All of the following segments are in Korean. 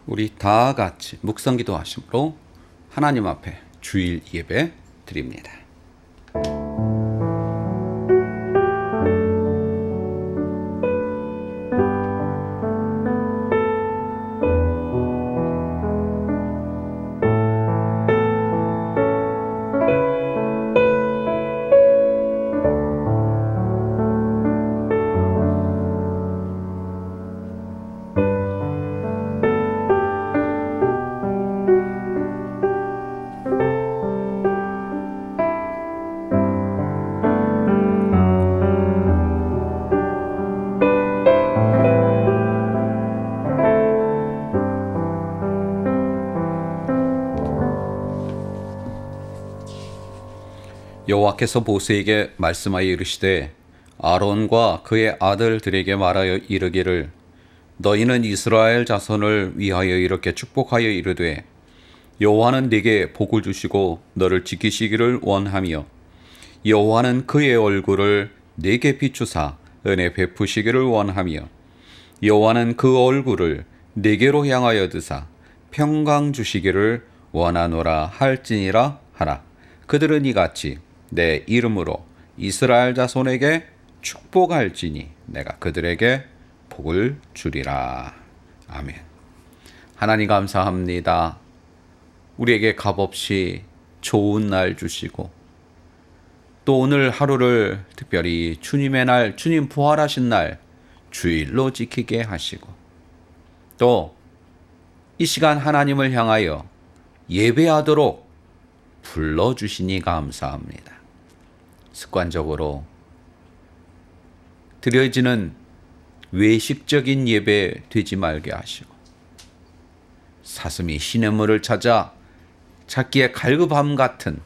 우리 다 같이 묵상기도 하심으로 하나님 앞에 주일 예배 드립니다. 여호와께서 모세에게 말씀하여 이르시되 아론과 그의 아들들에게 말하여 이르기를 너희는 이스라엘 자손을 위하여 이렇게 축복하여 이르되 여호와는 네게 복을 주시고 너를 지키시기를 원하며 여호와는 그의 얼굴을 네게 비추사 은혜 베푸시기를 원하며 여호와는 그 얼굴을 네게로 향하여 드사 평강 주시기를 원하노라 할지니라 하라. 그들은 이같이 내 이름으로 이스라엘 자손에게 축복할지니 내가 그들에게 복을 주리라. 아멘. 하나님 감사합니다. 우리에게 값없이 좋은 날 주시고 또 오늘 하루를 특별히 주님의 날, 주님 부활하신 날 주일로 지키게 하시고 또 이 시간 하나님을 향하여 예배하도록 불러주시니 감사합니다. 습관적으로 드려지는 외식적인 예배 되지 말게 하시고 사슴이 시냇물을 찾아 찾기에 갈급함 같은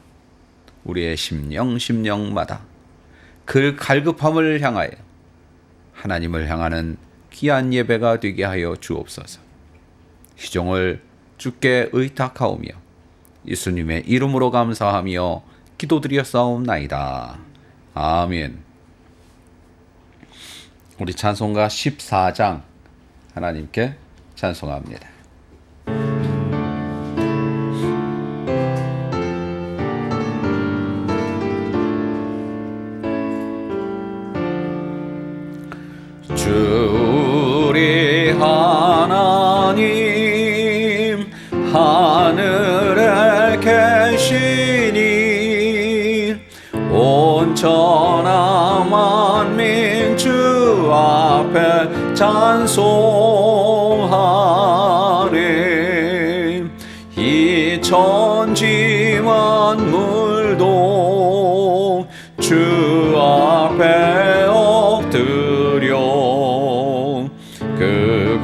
우리의 심령마다 그 갈급함을 향하여 하나님을 향하는 귀한 예배가 되게 하여 주옵소서. 희종을 주께 의탁하오며 예수님의 이름으로 감사하며 기도드렸사옵나이다. 아멘. 우리 찬송가 14장 하나님께 찬송합니다. 주리 하나님 하늘에 계시니 온 천하 만민 주 앞에 찬송하네. 이 천지 만물도 주 앞에 엎드려 그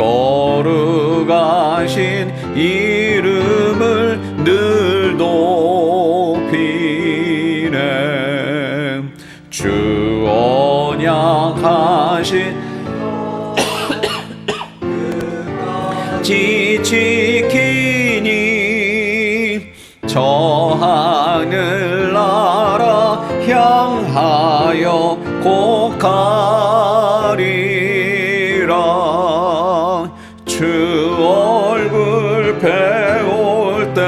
거룩하신 이름을 늘 높이네. 주 언약하신 지키니 저 하늘나라 향하여 곧 가리라. 주 얼굴 배울 때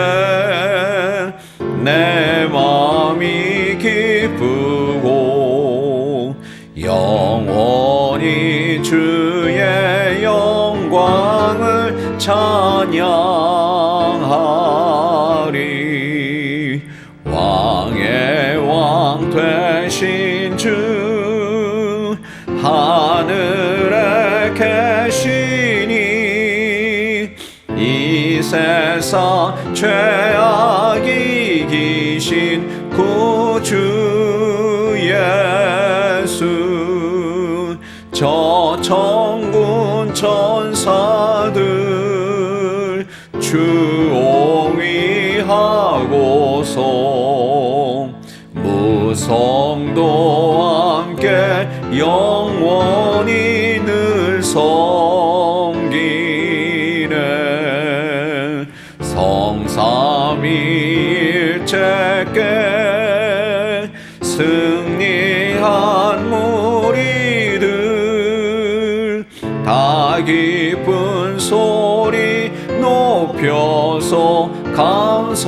내 마음이 기쁘고 영원히 주의 영광을 찬양하리. 왕의 왕 되신 주 하늘에 계시니 이 세상 죄악이 이기신 구주 예수. 저 천군 천사들 주옹위하고서 무성도 함께 영원히 늘 섬기네. 성삼위일체께 승리한 무리들 다 기쁜 소리 높여서 감사드려.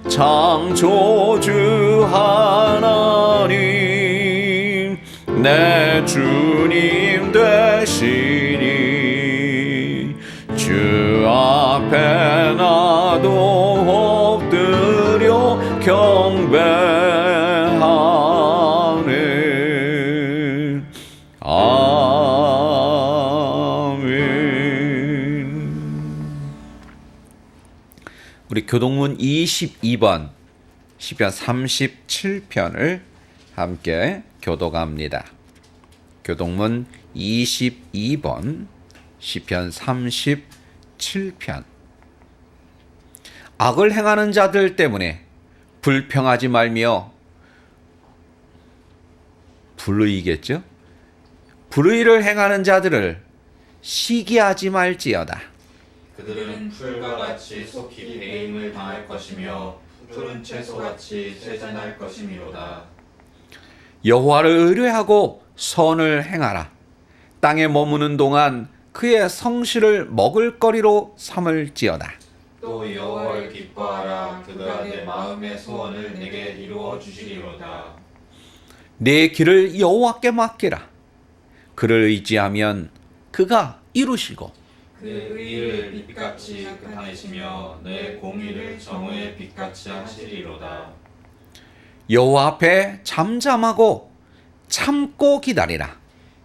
창조주 하나님 내 주님 되시니 주 앞에 나도 엎드려 경배하네. 아멘. 우리 교동문 22번 시편 37편을 함께 교독합니다. 교동문 22번 시편 37편. 악을 행하는 자들 때문에 불평하지 말며, 불의겠죠? 불의를 행하는 자들을 시기하지 말지어다. 그들은 풀과 같이 속히 배임을 당할 것이며 푸른 채소같이 쇠잔할 것이미로다. 여호와를 의뢰하고 선을 행하라. 땅에 머무는 동안 그의 성실을 먹을거리로 삼을지어다. 또 여호와를 기뻐하라. 그가 내 마음의 소원을 내게 이루어 주시리로다. 내 길을 여호와께 맡기라. 그를 의지하면 그가 이루시고 그 의를 빛같이 나타내시며 내 공의를 정오의 빛같이 하시리로다. 여호와 앞에 잠잠하고 참고 기다리라.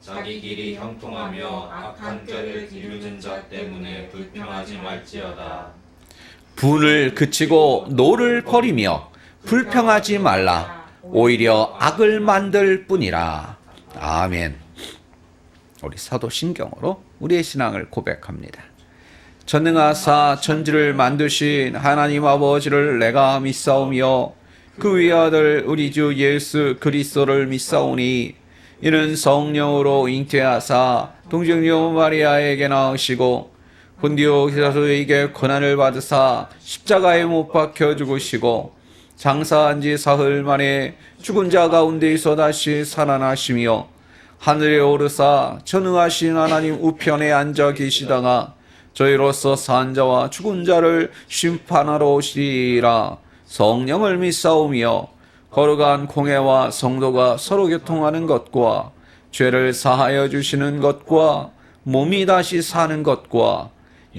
자기 길이 형통하며 악한 꾀를 이루는 자 때문에 불평하지 말지어다. 분을 그치고 노를 버리며 불평하지 말라. 오히려 악을 만들 뿐이라. 아멘. 우리 사도신경으로 우리의 신앙을 고백합니다. 전능하사 천지를 만드신 하나님 아버지를 내가 믿사오며 그 위아들 우리 주 예수 그리스도를 믿사오니 이는 성령으로 잉태하사 동정녀 마리아에게 나으시고 본디오 피라토에게 고난을 받으사 십자가에 못 박혀 죽으시고 장사한 지 사흘 만에 죽은 자 가운데서 다시 살아나시며 하늘에 오르사 전능하신 하나님 우편에 앉아 계시다가 저희로서 산 자와 죽은 자를 심판하러 오시리라. 성령을 믿사오며 거룩한 공회와 성도가 서로 교통하는 것과 죄를 사하여 주시는 것과 몸이 다시 사는 것과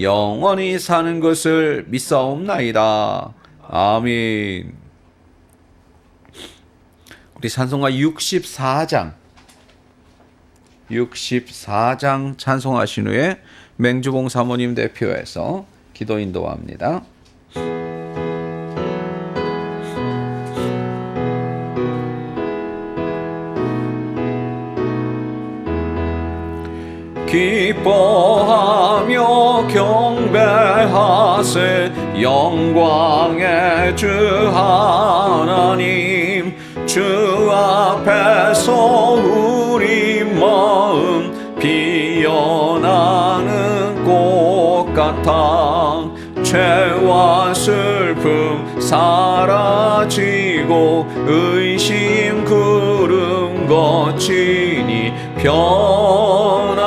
영원히 사는 것을 믿사옵나이다. 아멘. 우리 찬송가 64장 찬송하신 후에 맹주봉 사모님 대표해서 기도 인도합니다. 기뻐하며 경배하세 영광의 주 하나님. 주 앞에서 우리 마음 피어나는 꽃 같아 죄와 슬픔 사라지고 의심 구름 거치니 변함없는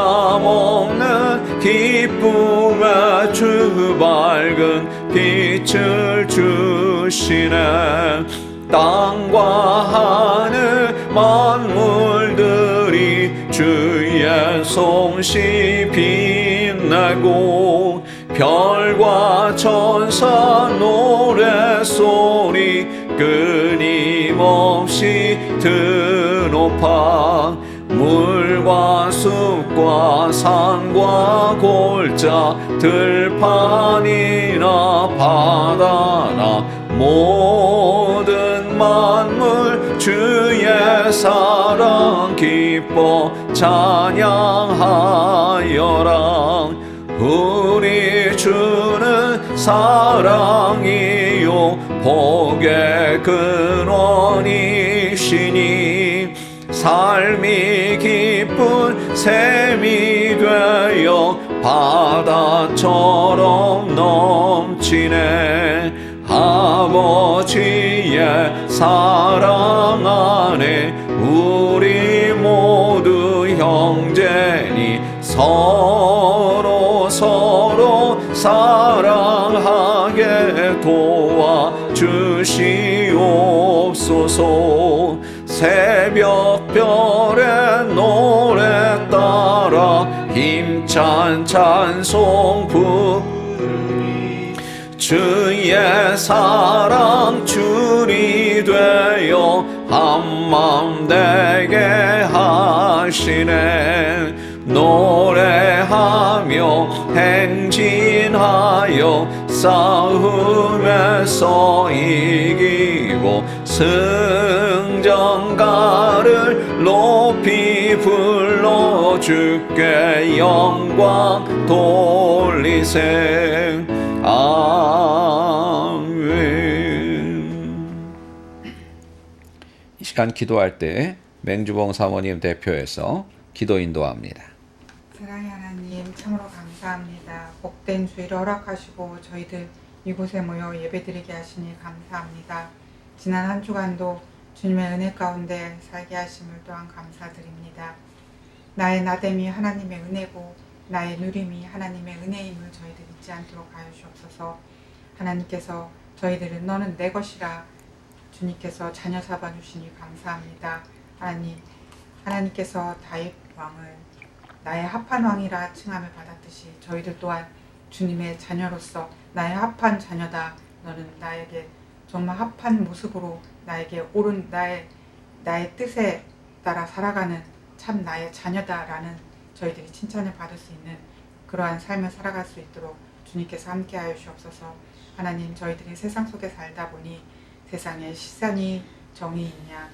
기쁨의 주 밝은 빛을 주시네. 땅과 하늘 만물들이 주의 솜씨 빛내고 별과 천사 노래소리 끊임없이 드높아 물과 숲과 산과 골짜 들판이나 바다나 모든 만물 주의 사랑 기뻐 찬양하여라. 우리 주는 사랑이요 복의 근원이시니 삶이 기쁜 샘이 되어 바다처럼 넘치네. 아버지의 사랑 안에 우리 모두 형제니 서로 사랑하게 도와주시옵소서. 새벽별의 노래 따라 힘찬 찬송 부르니 주의 사랑 줄이 되어 한맘 되게 하시네. 노래하며 행진하여 싸움에서 이기고 승전가를 높이 불러 주께 영광 돌리세. 아멘. 이 시간 기도할 때 맹주봉 사모님 대표해서 기도 인도합니다. 사랑의 하나님, 참으로 감사합니다. 복된 주일을 허락하시고 저희들 이곳에 모여 예배드리게 하시니 감사합니다. 지난 한 주간도 주님의 은혜 가운데 살게 하심을 또한 감사드립니다. 나의 나됨이 하나님의 은혜고 나의 누림이 하나님의 은혜임을 저희들 잊지 않도록 하여 주옵소서. 하나님께서 저희들은 너는 내 것이라 주님께서 자녀 삼아 주시니 감사합니다. 하나님께서 다윗 왕을 나의 합한 왕이라 칭함을 받았듯이 저희들 또한 주님의 자녀로서 나의 합한 자녀다. 너는 나에게 정말 합한 모습으로 나에게 옳은 나의 뜻에 따라 살아가는 참 나의 자녀다라는 저희들이 칭찬을 받을 수 있는 그러한 삶을 살아갈 수 있도록 주님께서 함께하여 주옵소서. 하나님, 저희들이 세상 속에 살다 보니 세상에 시선이 정이 있냐,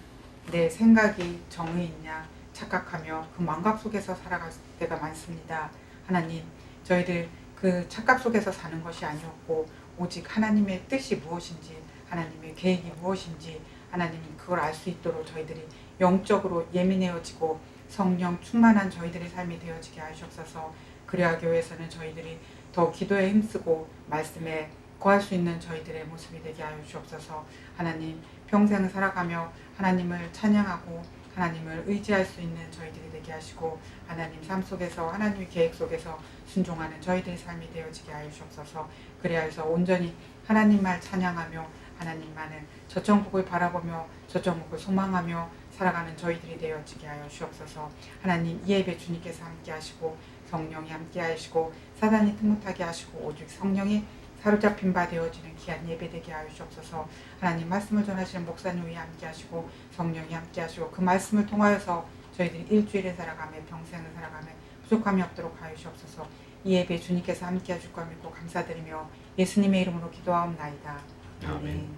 내 생각이 정이 있냐 착각하며 그 망각 속에서 살아갈 때가 많습니다. 하나님, 저희들 그 착각 속에서 사는 것이 아니었고 오직 하나님의 뜻이 무엇인지, 하나님의 계획이 무엇인지 하나님 그걸 알 수 있도록 저희들이 영적으로 예민해지고 성령 충만한 저희들의 삶이 되어지게 하시옵소서. 그래야 교회에서는 저희들이 더 기도에 힘쓰고 말씀에 거할 수 있는 저희들의 모습이 되게 하여 주옵소서. 하나님, 평생 살아가며 하나님을 찬양하고 하나님을 의지할 수 있는 저희들이 되게 하시고 하나님 삶 속에서 하나님의 계획 속에서 순종하는 저희들의 삶이 되어지게 하여 주옵소서. 그래야 해서 온전히 하나님 말 찬양하며 하나님만을 저천국을 바라보며 저천국을 소망하며 살아가는 저희들이 되어지게 하여 주옵소서. 하나님, 이 예배 주님께서 함께 하시고 성령이 함께 하시고 사단이 틈못하게 하시고 오직 성령이 사로잡힌 바 되어지는 귀한 예배 되게 하여 주옵소서. 하나님, 말씀을 전하시는 목사님이 함께 하시고 성령이 함께 하시고 그 말씀을 통하여서 저희들이 일주일을 살아가며 평생을 살아가며 부족함이 없도록 하여 주옵소서. 이 예배 주님께서 함께 하실 걸 믿고 감사드리며 예수님의 이름으로 기도하옵나이다. 아멘.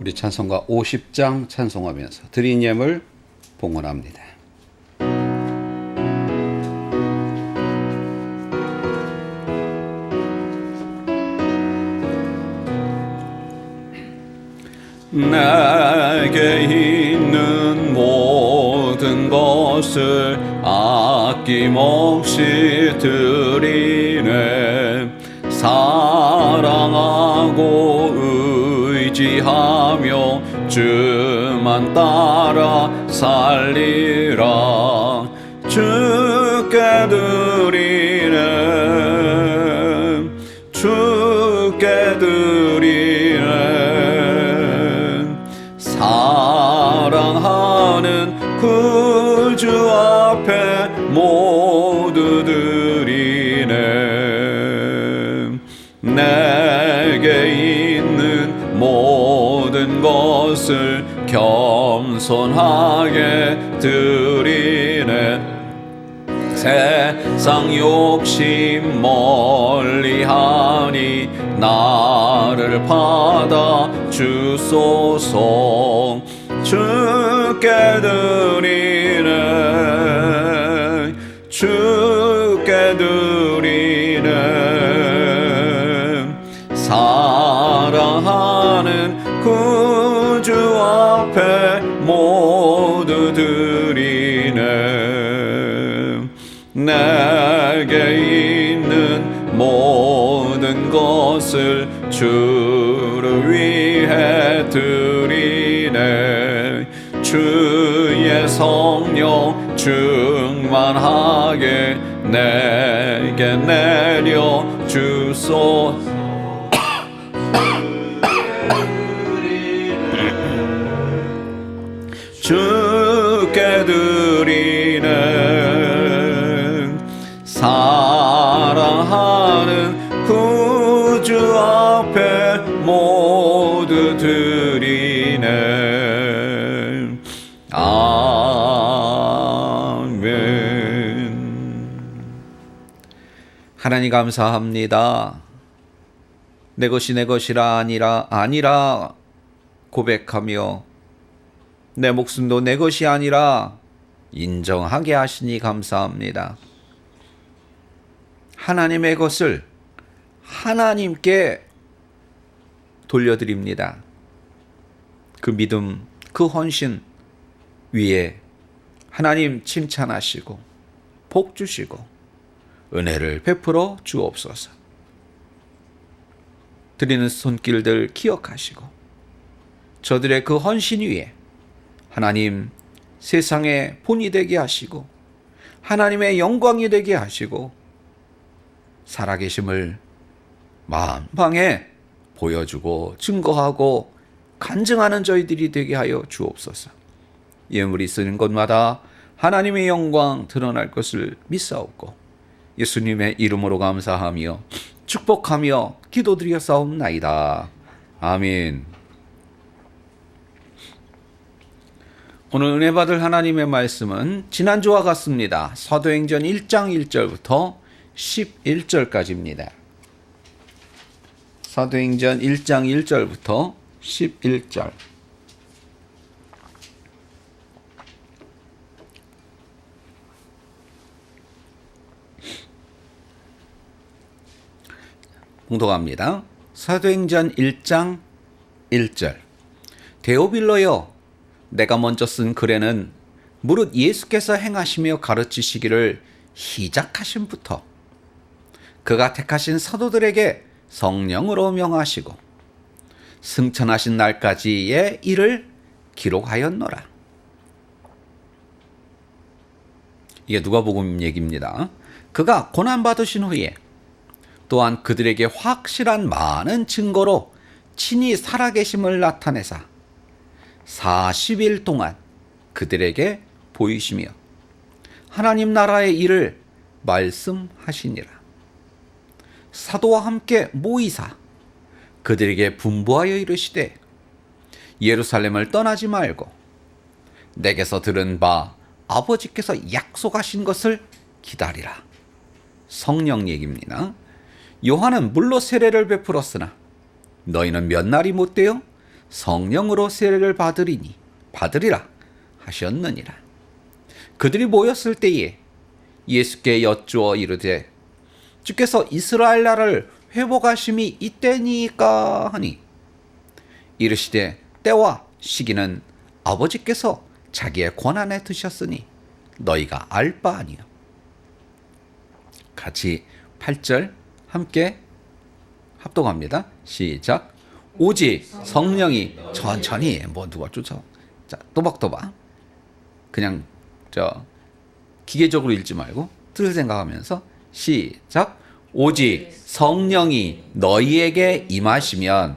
우리 찬송가 50장 찬송하면서 드린 예물 봉헌합니다. 내게 있는 모든 것을 아낌없이 드리네. 사랑하고 의지하며 주만 따라 살리라. 주께 드리네. 주께 드리네. 사랑하는 구주 앞에 모두 드리네. 내게 있는 모든 것을 겸손하게 드리네. 세상 욕심 멀리하니 나를 받아 주소서. 주께 드리네. 주께 드리네. 사랑하는 구주 드리네. 내게 있는 모든 것을 주를 위해 드리네. 주의 성령 충만하게 내게 내려 주소서. 주께 드리는 사랑하는 구주 앞에 모두 드리네. 아멘. 하나님 감사합니다. 내 것이 내 것이라 아니라 고백하며 내 목숨도 내 것이 아니라 인정하게 하시니 감사합니다. 하나님의 것을 하나님께 돌려드립니다. 그 믿음, 그 헌신 위에 하나님 칭찬하시고 복 주시고 은혜를 베풀어 주옵소서. 드리는 손길들 기억하시고 저들의 그 헌신 위에 하나님 세상의 본이 되게 하시고 하나님의 영광이 되게 하시고 살아계심을 만방에 보여주고 증거하고 간증하는 저희들이 되게 하여 주옵소서. 예물이 쓰는 곳마다 하나님의 영광 드러날 것을 믿사옵고 예수님의 이름으로 감사하며 축복하며 기도드리었사옵나이다. 아멘. 오늘 은혜 받을 하나님의 말씀은 지난주와 같습니다. 사도행전 1장 1절부터 11절까지입니다. 사도행전 1장 1절부터 11절. 공독합니다. 사도행전 1장 1절. 데오빌로여, 내가 먼저 쓴 글에는 무릇 예수께서 행하시며 가르치시기를 시작하신부터 그가 택하신 사도들에게 성령으로 명하시고 승천하신 날까지의 일을 기록하였노라. 이게 누가복음 얘기입니다. 그가 고난받으신 후에 또한 그들에게 확실한 많은 증거로 친히 살아계심을 나타내사 40일 동안 그들에게 보이시며 하나님 나라의 일을 말씀하시니라. 사도와 함께 모이사 그들에게 분부하여 이르시되 예루살렘을 떠나지 말고 내게서 들은 바 아버지께서 약속하신 것을 기다리라. 성령 얘기입니다. 요한은 물로 세례를 베풀었으나 너희는 몇 날이 못되어 성령으로 세례를 받으리라 하셨느니라. 그들이 모였을 때에 예수께 여쭈어 이르되 주께서 이스라엘 나라를 회복하심이 이때니까 하니 이르시되 때와 시기는 아버지께서 자기의 권한에 두셨으니 너희가 알 바 아니요. 같이 8절 함께 합독합니다. 시작. 오직 성령이 천천히 누가 쫓아. 자, 또박또박. 그냥 기계적으로 읽지 말고 뜻을 생각하면서 시작. 오직 성령이 너희에게 임하시면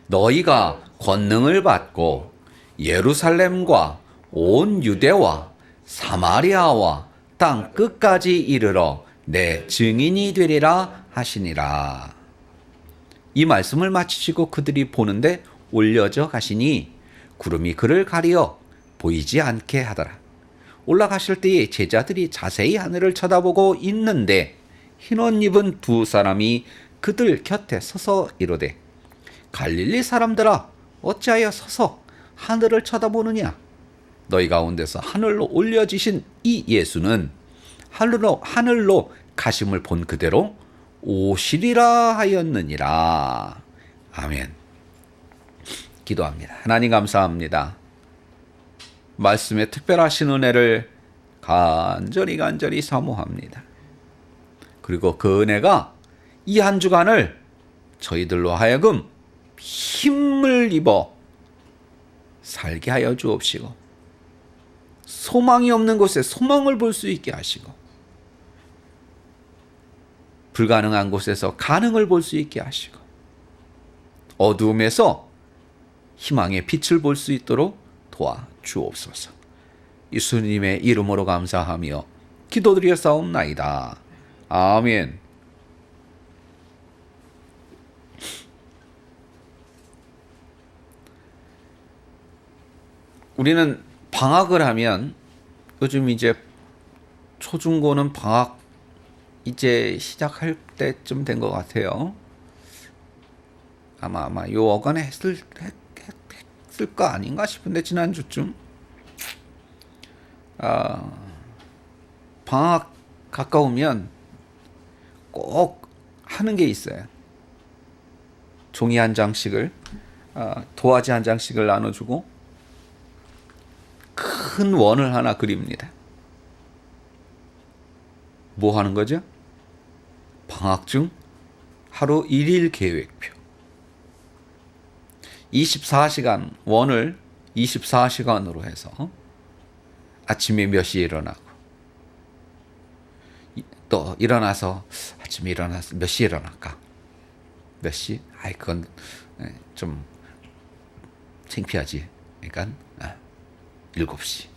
너희가 권능을 받고 예루살렘과 온 유대와 사마리아와 땅 끝까지 이르러 내 증인이 되리라 하시니라. 이 말씀을 마치시고 그들이 보는데 올려져 가시니 구름이 그를 가리어 보이지 않게 하더라. 올라가실 때에 제자들이 자세히 하늘을 쳐다보고 있는데 흰옷 입은 두 사람이 그들 곁에 서서 이르되 갈릴리 사람들아 어찌하여 서서 하늘을 쳐다보느냐. 너희 가운데서 하늘로 올려지신 이 예수는 하늘로 가심을 본 그대로 오시리라 하였느니라. 아멘. 기도합니다. 하나님 감사합니다. 말씀의 특별하신 은혜를 간절히 사모합니다. 그리고 그 은혜가 이 한 주간을 저희들로 하여금 힘을 입어 살게 하여 주옵시고, 소망이 없는 곳에 소망을 볼 수 있게 하시고, 불가능한 곳에서 가능을 볼 수 있게 하시고, 어두움에서 희망의 빛을 볼 수 있도록 도와 주옵소서. 예수님의 이름으로 감사하며 기도드리옵나이다. 아멘. 우리는 방학을 하면, 요즘 이제 초중고는 방학 이제 시작할 때쯤 된 것 같아요. 아마 요 어간에 했을 거 아닌가 싶은데, 지난주쯤. 방학 가까우면 꼭 하는 게 있어요. 종이 한 장씩을, 도화지 한 장씩을 나눠주고 큰 원을 하나 그립니다. 뭐 하는 거죠? 방학 중 하루 1일 계획표. 24시간, 원을 24시간으로 해서 아침에 몇 시에 일어나고, 또 일어나서 아침에 일어나서 몇 시에 일어날까? 몇 시? 그건 좀 창피하지. 그러니까 7시.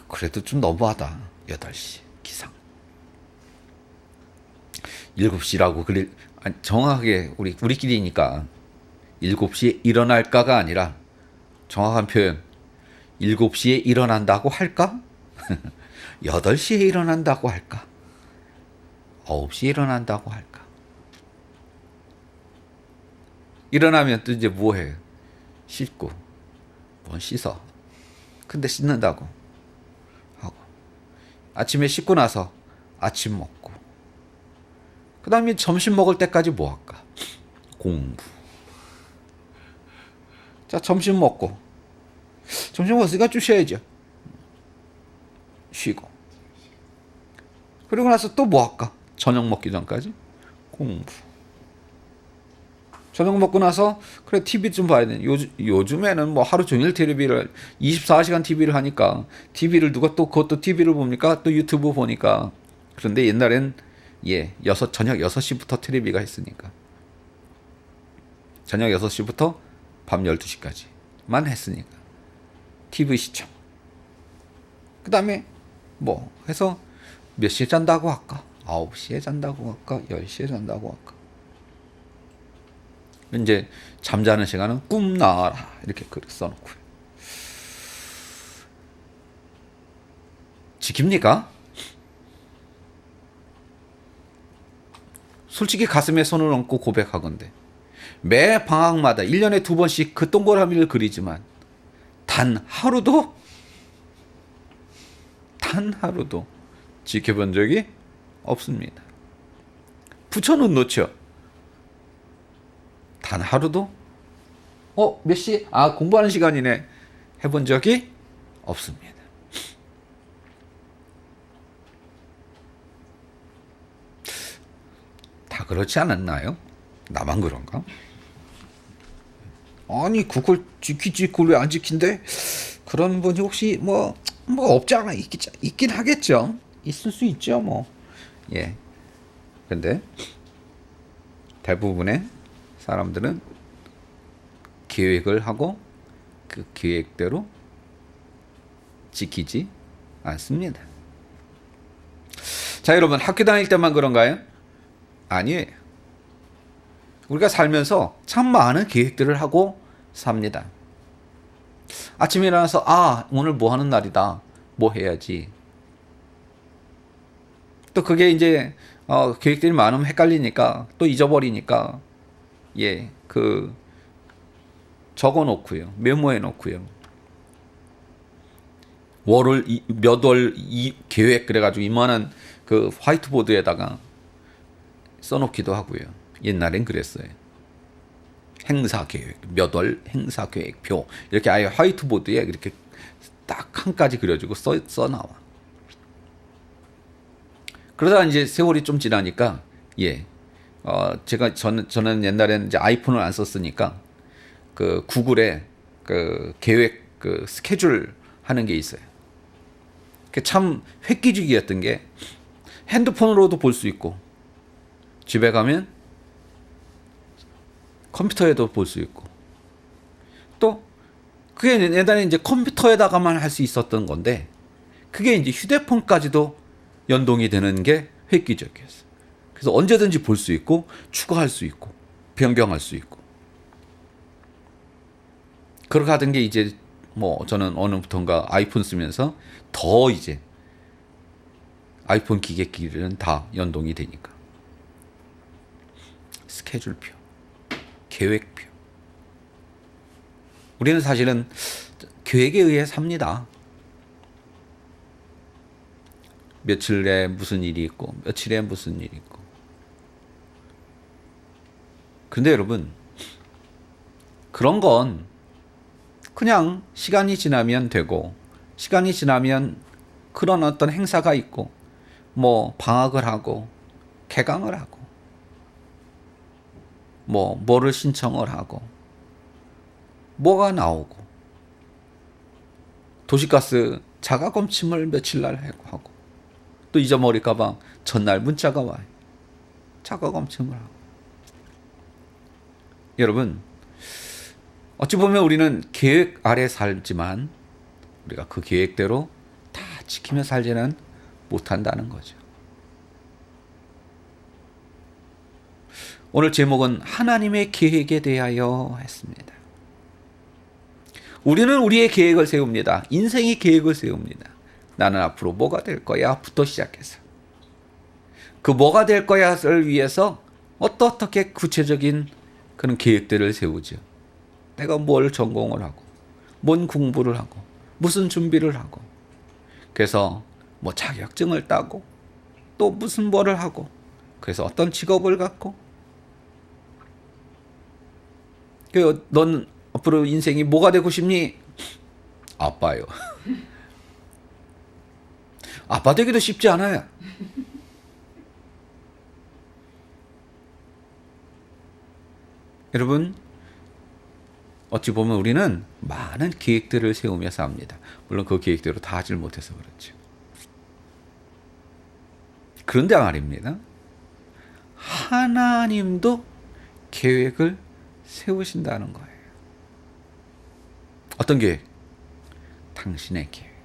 그래도 좀 너무하다. 8시 기상. 7시라고 정확하게 우리끼리니까 7시에 일어날까가 아니라, 정확한 표현, 7시에 일어난다고 할까? 8시에 일어난다고 할까? 9시에 일어난다고 할까? 일어나면 또 이제 뭐해? 씻고, 뭔 씻어. 근데 씻는다고 하고, 아침에 씻고 나서 아침 먹고, 그 다음에 점심 먹을 때까지 뭐 할까? 공부. 자, 점심 먹고, 점심 먹었으니까 좀 쉬어야죠. 쉬고. 그리고 나서 또 뭐 할까? 저녁 먹기 전까지 공부. 저녁 먹고 나서 그래 TV 좀 봐야 돼. 요즘에는 뭐 하루 종일 TV를 24시간 TV를 하니까, TV를 누가 또 그것도 TV를 봅니까? 또 유튜브 보니까. 그런데 옛날엔 저녁 6시부터 TV가 했으니까, 저녁 6시부터 밤 12시까지만 했으니까 TV 시청. 그 다음에 뭐 해서 몇 시에 잔다고 할까? 9시에 잔다고 할까? 10시에 잔다고 할까? 이제 잠자는 시간은 꿈 나와라, 이렇게 글 써놓고요. 지킵니까? 솔직히 가슴에 손을 얹고 고백하건대, 매 방학마다 1년에 2번씩 그 동그라미를 그리지만 단 하루도 지켜본 적이 없습니다. 붙여는 놓죠. 단 하루도 몇 시? 공부하는 시간이네 해본 적이 없습니다. 다 그렇지 않았나요? 나만 그런가? 아니, 그걸 지키지, 그걸 왜 안 지킨대? 그런 분이 혹시 뭐 없지 않아? 있긴 하겠죠. 있을 수 있죠, 뭐. 예. 근데 대부분의 사람들은 계획을 하고 그 계획대로 지키지 않습니다. 자, 여러분, 학교 다닐 때만 그런가요? 아니에요. 우리가 살면서 참 많은 계획들을 하고 삽니다. 아침에 일어나서 오늘 뭐 하는 날이다, 뭐 해야지. 또 그게 이제 계획들이 많으면 헷갈리니까, 또 잊어버리니까 적어놓고요, 메모해 놓고요, 몇 월 계획 그래가지고 이만한 그 화이트보드에다가 써놓기도 하고요. 옛날엔 그랬어요. 행사 계획, 몇 월 행사 계획표 이렇게 아예 화이트보드에 이렇게 딱 한 가지 그려주고 써 나와. 그러다 이제 세월이 좀 지나니까 저는 옛날에는 이제 아이폰을 안 썼으니까 그 구글에 그 계획 그 스케줄 하는 게 있어요. 그 참 획기적이었던 게 핸드폰으로도 볼 수 있고 집에 가면 컴퓨터에도 볼 수 있고 또 그게 옛날에 이제 컴퓨터에다가만 할 수 있었던 건데 그게 이제 휴대폰까지도 연동이 되는 게 획기적이었어요. 그래서 언제든지 볼 수 있고 추가할 수 있고 변경할 수 있고 그렇게 하던 게 이제 뭐 저는 어느부턴가 아이폰 쓰면서 더 이제 아이폰 기계끼리는 다 연동이 되니까 스케줄표, 계획표. 우리는 사실은 계획에 의해 삽니다. 며칠에 무슨 일이 있고 며칠에 무슨 일이 있고. 근데 여러분 그런 건 그냥 시간이 지나면 되고 시간이 지나면 그런 어떤 행사가 있고 뭐 방학을 하고 개강을 하고 뭐를 신청을 하고 뭐가 나오고 도시가스 자가 검침을 며칠 날 하고 또 잊어버릴까봐 전날 문자가 와요. 자가 검침을 하고. 여러분 어찌 보면 우리는 계획 아래 살지만 우리가 그 계획대로 다 지키며 살지는 못한다는 거죠. 오늘 제목은 하나님의 계획에 대하여 했습니다. 우리는 우리의 계획을 세웁니다. 인생의 계획을 세웁니다. 나는 앞으로 뭐가 될 거야? 부터 시작해서. 그 뭐가 될 거야를 위해서 어떻게 구체적인 그런 계획들을 세우죠. 내가 뭘 전공을 하고, 뭔 공부를 하고, 무슨 준비를 하고, 그래서 뭐 자격증을 따고, 또 무슨 뭐를 하고, 그래서 어떤 직업을 갖고, 넌 앞으로 인생이 뭐가 되고 싶니? 아빠요. 아빠 되기도 쉽지 않아요. 여러분, 어찌 보면 우리는 많은 계획들을 세우며 삽니다. 물론 그 계획대로 다 하질 못해서 그렇죠. 그런데 말입니다. 하나님도 계획을 세우신다는 거예요. 어떤 계획? 당신의 계획.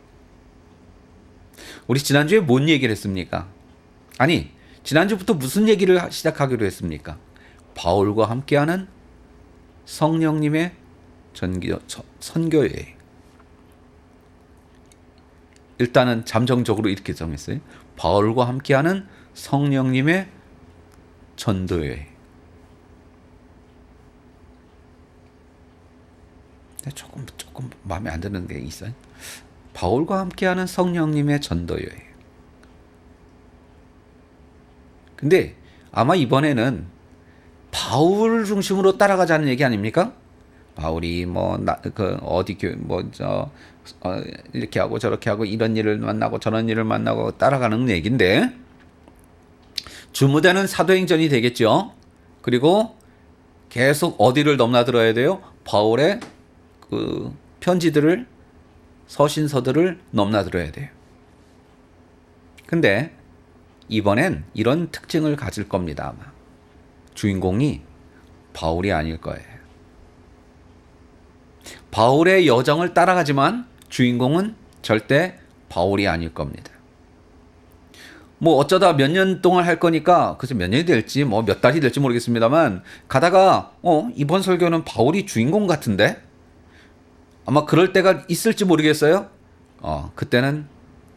우리 지난주에 뭔 얘기를 했습니까? 아니, 지난주부터 무슨 얘기를 시작하기로 했습니까? 바울과 함께하는 성령님의 선교여행. 일단은 잠정적으로 이렇게 정했어요. 바울과 함께하는 성령님의 전도여행. 조금 마음에 안 드는 게 있어요. 바울과 함께하는 성령님의 전도여행. 근데 아마 이번에는 바울 중심으로 따라가자는 얘기 아닙니까? 바울이 이렇게 하고 저렇게 하고 이런 일을 만나고 저런 일을 만나고 따라가는 얘기인데 주무대는 사도행전이 되겠죠. 그리고 계속 어디를 넘나들어야 돼요? 바울의 그 편지들을 서신서들을 넘나들어야 돼요. 근데 이번엔 이런 특징을 가질 겁니다. 아마 주인공이 바울이 아닐 거예요. 바울의 여정을 따라가지만 주인공은 절대 바울이 아닐 겁니다. 뭐 어쩌다 몇 년 동안 할 거니까 글쎄 몇 년이 될지 뭐 몇 달이 될지 모르겠습니다만 가다가 이번 설교는 바울이 주인공 같은데 아마 그럴 때가 있을지 모르겠어요. 그때는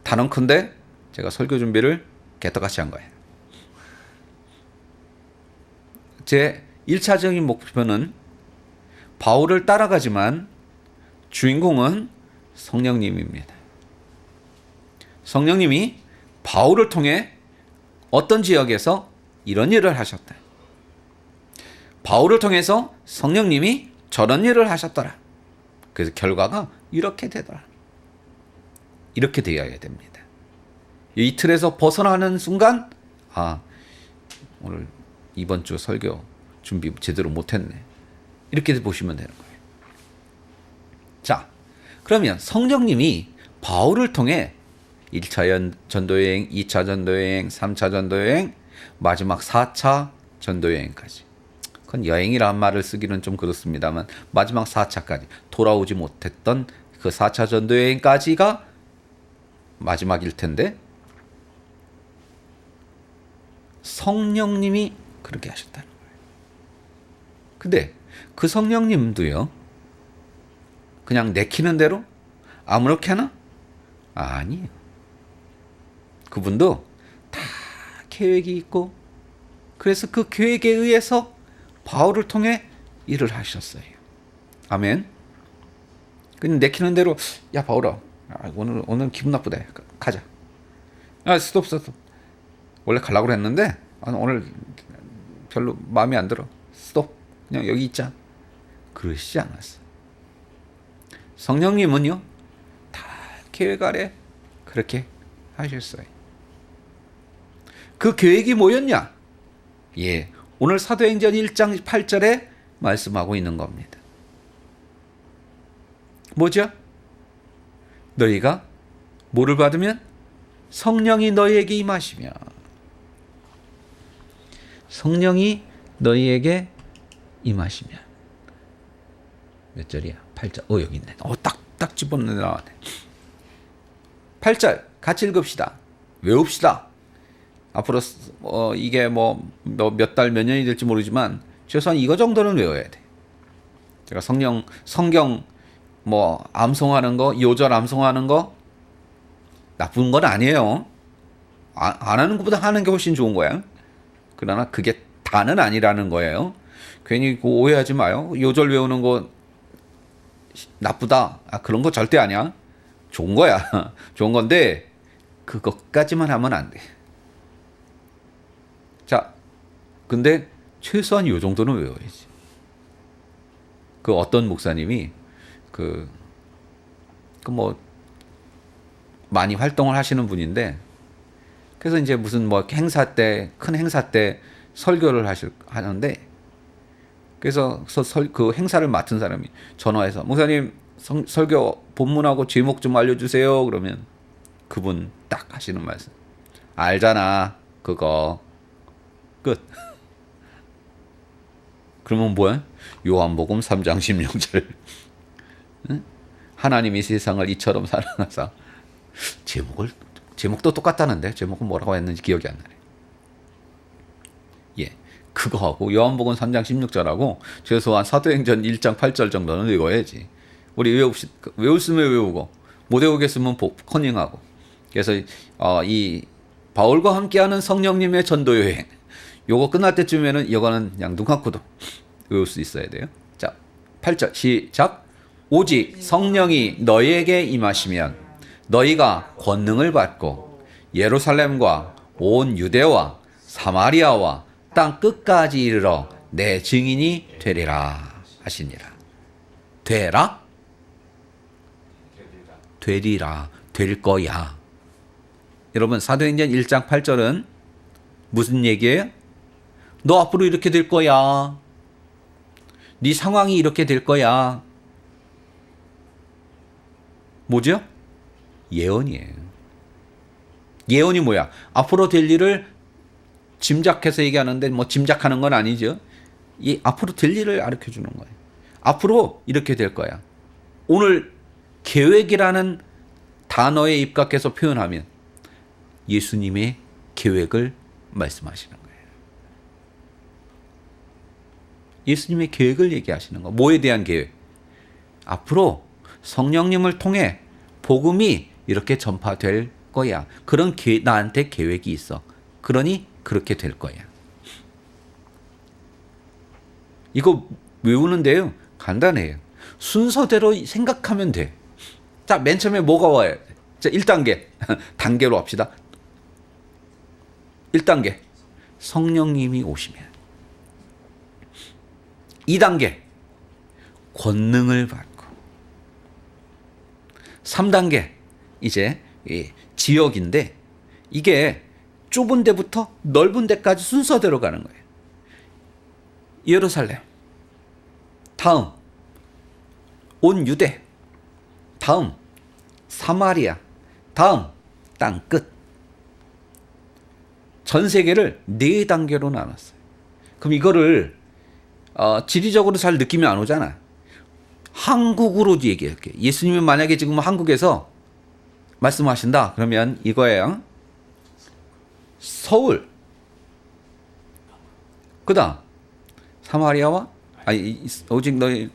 단언컨대 제가 설교 준비를 개떡같이 한 거예요. 제 1차적인 목표는 바울을 따라가지만 주인공은 성령님입니다. 성령님이 바울을 통해 어떤 지역에서 이런 일을 하셨다. 바울을 통해서 성령님이 저런 일을 하셨더라. 그래서 결과가 이렇게 되더라. 이렇게 되어야 됩니다. 이 틀에서 벗어나는 순간 오늘 이번 주 설교 준비 제대로 못했네. 이렇게 보시면 되는 거예요. 자, 그러면 성령님이 바울을 통해 1차 전도여행, 2차 전도여행, 3차 전도여행, 마지막 4차 전도여행까지. 그건 여행이라는 말을 쓰기는 좀 그렇습니다만 마지막 4차까지 돌아오지 못했던 그 4차 전도여행까지가 마지막일 텐데 성령님이 그렇게 하셨다는 거예요. 근데 그 성령님도요, 그냥 내키는 대로 아무렇게나? 아니에요. 그분도 다 계획이 있고, 그래서 그 계획에 의해서 바울을 통해 일을 하셨어요. 아멘. 그냥 내키는 대로, 야 바울아, 오늘 기분 나쁘다. 가자. 스톱. 원래 가려고 했는데 오늘 별로 마음에 안 들어. 스톱. 그냥 여기 있자. 그러시지 않았어. 성령님은요, 다 계획 아래 그렇게 하셨어요. 그 계획이 뭐였냐? 오늘 사도행전 1장 8절에 말씀하고 있는 겁니다. 뭐죠? 너희가 뭐를 받으면? 성령이 너희에게 임하시며. 성령이 너희에게 임하시면. 몇 절이야? 8절. 여기 있네. 딱 집어넣어 나왔네. 8절 같이 읽읍시다. 외웁시다. 앞으로 이게 몇 달 몇 년이 될지 모르지만 최소한 이거 정도는 외워야 돼. 제가 성경 암송하는 거, 요절 암송하는 거 나쁜 건 아니에요. 안 하는 것보다 하는 게 훨씬 좋은 거야. 그러나 그게 다는 아니라는 거예요. 괜히 오해하지 마요. 요절 외우는 거 나쁘다. 그런 거 절대 아니야. 좋은 거야. 좋은 건데 그것까지만 하면 안 돼. 자, 근데 최소한 요 정도는 외워야지. 그 어떤 목사님이 많이 활동을 하시는 분인데, 그래서 이제 무슨 행사 때, 큰 행사 때 설교를 하는데, 그래서 그 행사를 맡은 사람이 전화해서 목사님 설교 본문하고 제목 좀 알려주세요. 그러면 그분 딱 하시는 말씀, 알잖아 그거. 끝. 그러면 뭐야? 요한복음 3장 16절. 응? 하나님이 세상을 이처럼 사랑하사. 제목도 똑같다는데 제목은 뭐라고 했는지 기억이 안 나네. 그거하고 요한복음 3장 16절하고 최소한 사도행전 1장 8절 정도는 외워야지. 우리 외울 수면 외우고 못 외우겠으면 커닝하고. 그래서 이 바울과 함께하는 성령님의 전도 여행, 요거 끝날 때쯤에는 이거는 그냥 눈 감고도 외울 수 있어야 돼요. 자, 8절 시작. 오직 성령이 너희에게 임하시면 너희가 권능을 받고 예루살렘과 온 유대와 사마리아와 땅 끝까지 이르러 내 증인이 되리라 하시니라. 되라? 되리라. 될 거야. 여러분, 사도행전 1장 8절은 무슨 얘기예요? 너 앞으로 이렇게 될 거야. 네 상황이 이렇게 될 거야. 뭐죠? 예언이에요. 예언이 뭐야? 앞으로 될 일을 짐작해서 얘기하는데 짐작하는 건 아니죠. 이 앞으로 될 일을 가르쳐 주는 거예요. 앞으로 이렇게 될 거야. 오늘 계획이라는 단어에 입각해서 표현하면 예수님의 계획을 말씀하시는 거예요. 예수님의 계획을 얘기하시는 거. 뭐에 대한 계획? 앞으로 성령님을 통해 복음이 이렇게 전파될 거야. 그런 나한테 계획이 있어. 그러니 그렇게 될 거야. 이거 외우는데요, 간단해요. 순서대로 생각하면 돼. 자, 맨 처음에 뭐가 와야 돼? 자, 1단계. 단계로 합시다. 1단계. 성령님이 오시면. 2단계 권능을 받고 3단계 이제 이 지역인데 이게 좁은 데부터 넓은 데까지 순서대로 가는 거예요. 예루살렘, 다음 온 유대, 다음 사마리아, 다음 땅 끝. 전 세계를 4단계로 나눴어요. 그럼 이거를 지리적으로 잘 느낌이 안 오잖아. 한국으로 얘기할게. 예수님이 만약에 지금 한국에서 말씀하신다. 그러면 이거예요. 서울, 그다음 사마리아와 오직 너희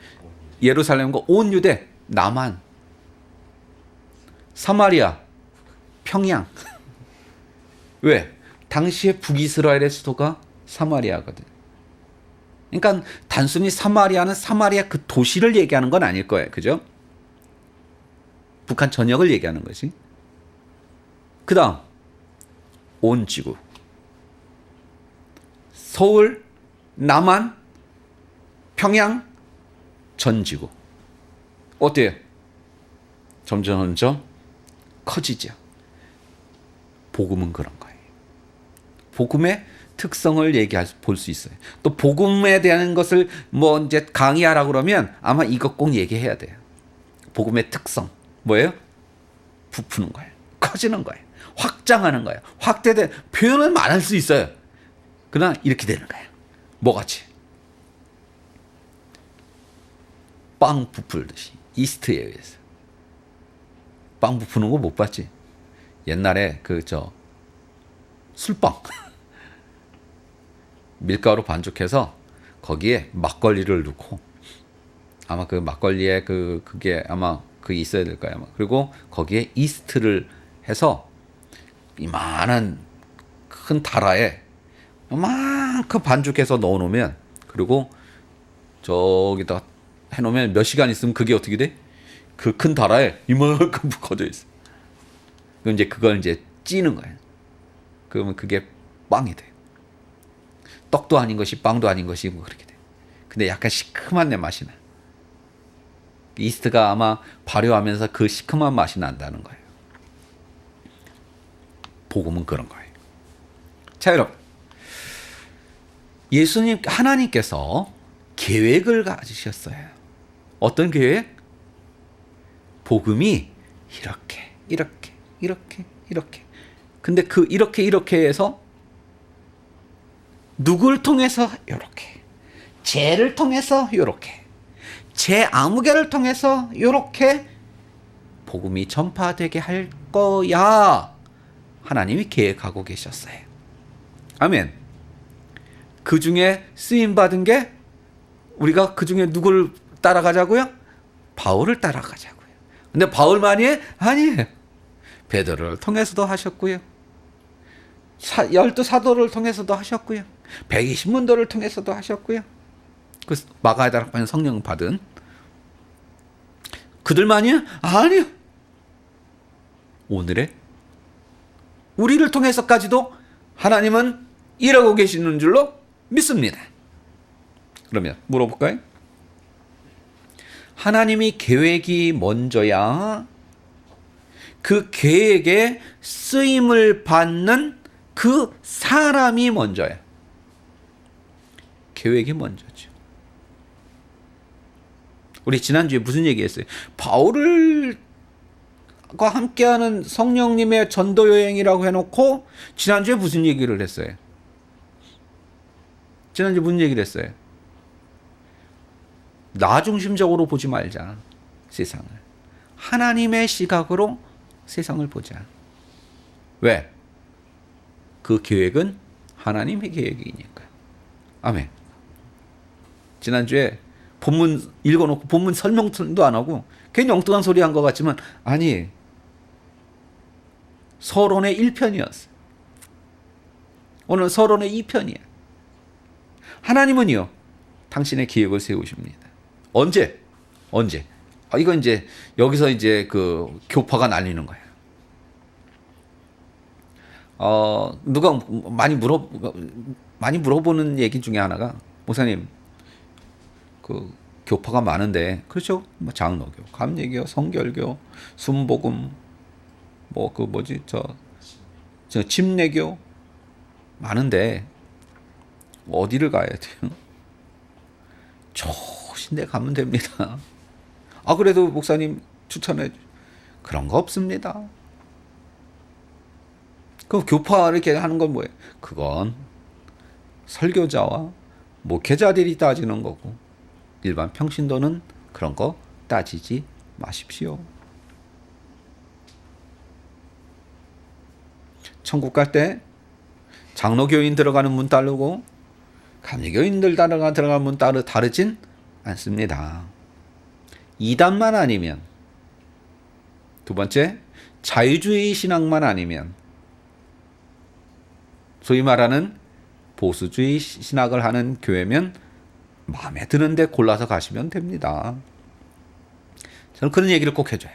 예루살렘과 온 유대, 남한, 사마리아, 평양. 왜? 당시에 북이스라엘의 수도가 사마리아거든. 그러니까 단순히 사마리아는 사마리아 그 도시를 얘기하는 건 아닐 거예요. 그죠? 북한 전역을 얘기하는 거지. 그 다음 온 지구. 서울, 남한, 평양, 전 지구. 어때요? 점점 커지죠. 복음은 그런 거예요. 복음의 특성을 볼 수 있어요. 또 복음에 대한 것을 뭐 이제 강의하라고 그러면 아마 이것 꼭 얘기해야 돼요. 복음의 특성 뭐예요? 부푸는 거예요. 커지는 거예요. 확장하는 거예요. 확대된 표현은 많을 수 있어요. 그러나 이렇게 되는 거예요. 뭐같이? 빵 부풀듯이 이스트에 의해서. 빵 부푸는 거 못 봤지? 옛날에 술빵 밀가루 반죽해서 거기에 막걸리를 넣고 아마 그 막걸리에 그게 아마 있어야 될 거야 아마. 그리고 거기에 이스트를 해서 이만한 큰 다라에 이만큼 반죽해서 넣어놓으면 그리고 저기다 해놓으면 몇 시간 있으면 그게 어떻게 돼? 그 큰 다라에 이만큼 묶어져 있어. 그럼 이제 그걸 이제 찌는 거예요. 그러면 그게 빵이 돼. 떡도 아닌 것이 빵도 아닌 것이 뭐 그렇게 돼. 근데 약간 시큼한 내 맛이 나. 이스트가 아마 발효하면서 그 시큼한 맛이 난다는 거예요. 복음은 그런 거예요. 자, 여러분. 하나님께서 계획을 가지셨어요. 어떤 계획? 복음이 이렇게. 근데 그 이렇게 해서 누구를 통해서 이렇게, 쟤를 통해서 이렇게, 쟤 아무개를 통해서 이렇게 복음이 전파되게 할 거야. 하나님이 계획하고 계셨어요. 아멘. 그 중에 쓰임 받은 게 우리가 그 중에 누구를 따라가자고요? 바울을 따라가자고요. 근데 바울만이 해? 아니에요. 베드로를 통해서도 하셨고요. 12사도를 통해서도 하셨고요. 120문도를 통해서도 하셨고요. 그 마가에 다락방에 성령 받은 그들만이요? 아니요. 오늘의 우리를 통해서까지도 하나님은 일하고 계시는 줄로 믿습니다. 그러면 물어볼까요? 하나님이 계획이 먼저야 그 계획에 쓰임을 받는 그 사람이 먼저야. 계획이 먼저죠. 우리 지난주에 무슨 얘기했어요? 바울과 함께하는 성령님의 전도 여행이라고 해놓고 지난주에 무슨 얘기를 했어요? 지난주에 무슨 얘기를 했어요? 나 중심적으로 보지 말자. 세상을. 하나님의 시각으로 세상을 보자. 왜? 그 계획은 하나님의 계획이니까. 아멘. 지난주에 본문 읽어놓고 본문 설명도 안 하고 괜히 엉뚱한 소리 한 것 같지만 아니, 서론의 1편이었어요. 오늘 서론의 2편이야. 하나님은요, 당신의 계획을 세우십니다. 언제? 이건 이제 여기서 이제 그 교파가 날리는 거예요. 누가 많이 물어보는 얘기 중에 하나가, 목사님, 그 교파가 많은데 그렇죠? 뭐 장로교, 감리교, 성결교, 순복음, 뭐 그 뭐지 저 침례교 많은데 어디를 가야 돼요? 좋으신 데 가면 됩니다. 아 그래도 목사님 추천해 그런 거 없습니다. 그 교파 이렇게 하는 건 뭐예요? 그건 설교자와 목회자들이 따지는 거고 일반 평신도는 그런 거 따지지 마십시오. 천국 갈 때 장로교인 들어가는 문 따르고 감리교인들 들어가는 문 다르진 않습니다. 이단만 아니면, 두 번째 자유주의 신앙만 아니면, 소위 말하는 보수주의 신학을 하는 교회면 마음에 드는데 골라서 가시면 됩니다. 저는 그런 얘기를 꼭 해줘요.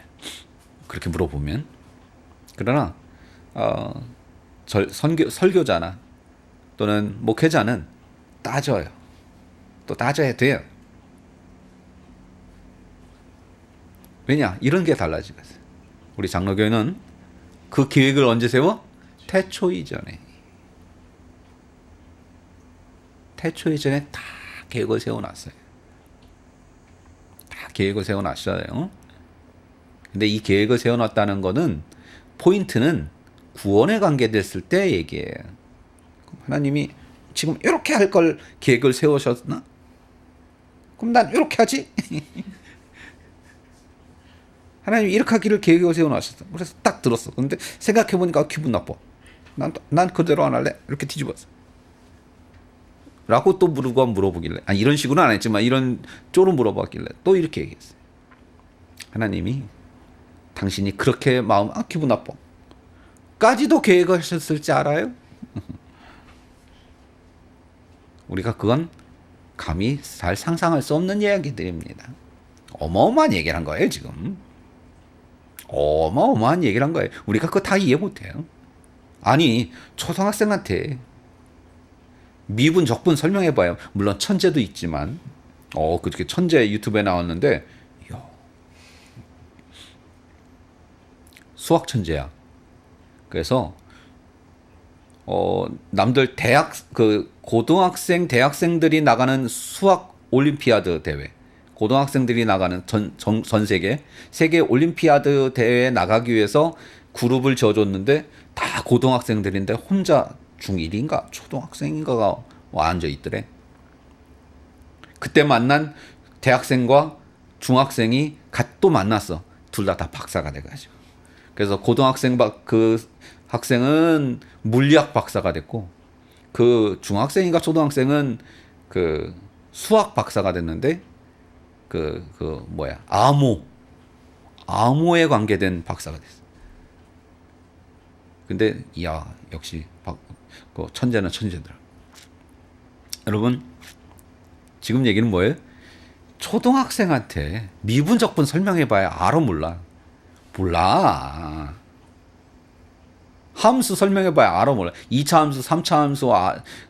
그렇게 물어보면. 그러나 설교자나 또는 목회자는 따져요. 또 따져야 돼요. 왜냐? 이런 게 달라지거든요. 우리 장로교회는 그 계획을 언제 세워? 태초 이전에. 태초 이전에 다 계획을 세워놨어요. 다 계획을 세워놨어요. 근데 이 계획을 세워놨다는 거는 포인트는 구원에 관계됐을 때 얘기해요. 하나님이 지금 이렇게 할 걸 계획을 세우셨나? 그럼 난 이렇게 하지? 하나님이 이렇게 하기를 계획을 세워놨었어. 그래서 딱 들었어. 근데 생각해보니까 기분 나빠. 난 그대로 안 할래. 이렇게 뒤집었어. 라고 또 물어보길래, 이런 식으로는 안 했지만 이런 쪽으로 물어봤길래 또 이렇게 얘기했어요. 하나님이 당신이 그렇게 마음 기분 나빠 까지도 계획을 하셨을지 알아요? 우리가 그건 감히 잘 상상할 수 없는 이야기들입니다. 어마어마한 얘기를 한 거예요 지금. 어마어마한 얘기를 한 거예요. 우리가 그거 다 이해 못해요. 아니 초등학생한테 미분 적분 설명해봐요. 물론 천재도 있지만 그렇게 천재 유튜브에 나왔는데 이야, 수학 천재야. 그래서 남들 고등학생 대학생들이 나가는 수학 올림피아드 대회, 고등학생들이 나가는 전 세계 올림피아드 대회에 나가기 위해서 그룹을 지어줬는데 다 고등학생들인데 혼자 중1인가 초등학생인가가 앉아 있더래. 그때 만난 대학생과 중학생이 또 만났어. 둘 다 박사가 돼가지고. 그래서 고등학생 그 학생은 물리학 박사가 됐고 그 중학생인가 초등학생은 그 수학 박사가 됐는데 암호에 관계된 박사가 됐어. 근데 이야 역시 그 천재는 천재더라. 여러분 지금 얘기는 뭐예요? 초등학생한테 미분적분 설명해봐야 알아 몰라? 몰라. 함수 설명해봐야 알아 몰라. 2차 함수, 3차 함수,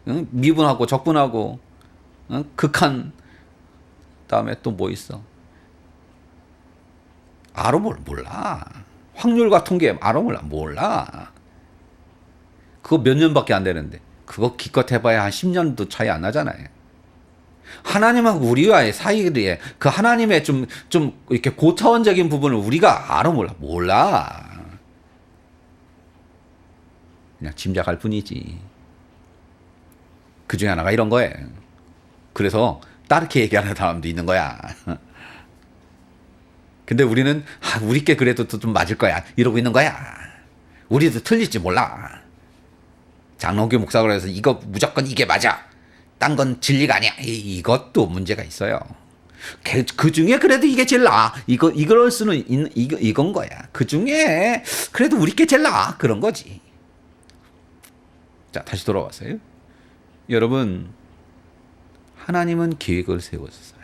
미분하고 적분하고, 극한, 다음에 또 뭐 있어? 알아 몰라. 확률과 통계 알아 몰라. 그거 몇 년밖에 안 되는데. 그거 기껏 해봐야 한 10년도 차이 안 나잖아요. 하나님하고 우리와의 사이에 그 하나님의 좀 이렇게 고차원적인 부분을 우리가 알아 몰라. 그냥 짐작할 뿐이지. 그 중에 하나가 이런 거예요. 그래서 다르게 얘기하는 사람도 있는 거야. 근데 우리는 우리께 그래도 좀 맞을 거야 이러고 있는 거야. 우리도 틀릴지 몰라. 장로교 목사가 그래서 이거 무조건 이게 맞아. 딴 건 진리가 아니야. 이것도 문제가 있어요. 그 중에 그래도 이게 제일 나아. 이럴 수는 이건 거야. 그 중에 그래도 우리께 제일 나아. 그런 거지. 자, 다시 돌아왔어요. 여러분, 하나님은 계획을 세웠어요.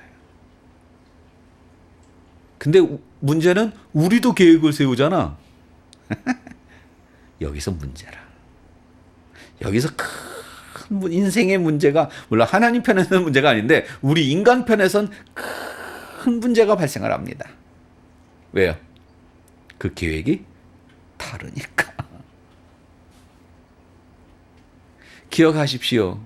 근데 문제는 우리도 계획을 세우잖아. 여기서 문제라. 여기서 큰 인생의 문제가, 물론 하나님 편에서는 문제가 아닌데 우리 인간 편에선 큰 문제가 발생을 합니다. 왜요? 그 계획이 다르니까. 기억하십시오.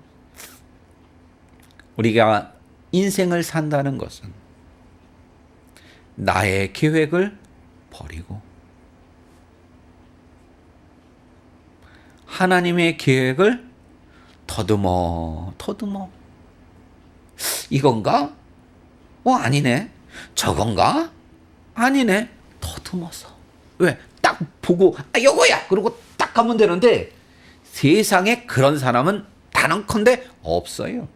우리가 인생을 산다는 것은 나의 계획을 버리고 하나님의 계획을 더듬어 이건가? 아니네. 저건가? 아니네. 더듬어서. 왜? 딱 보고 요거야. 그러고 딱 가면 되는데 세상에 그런 사람은 단언컨대 없어요.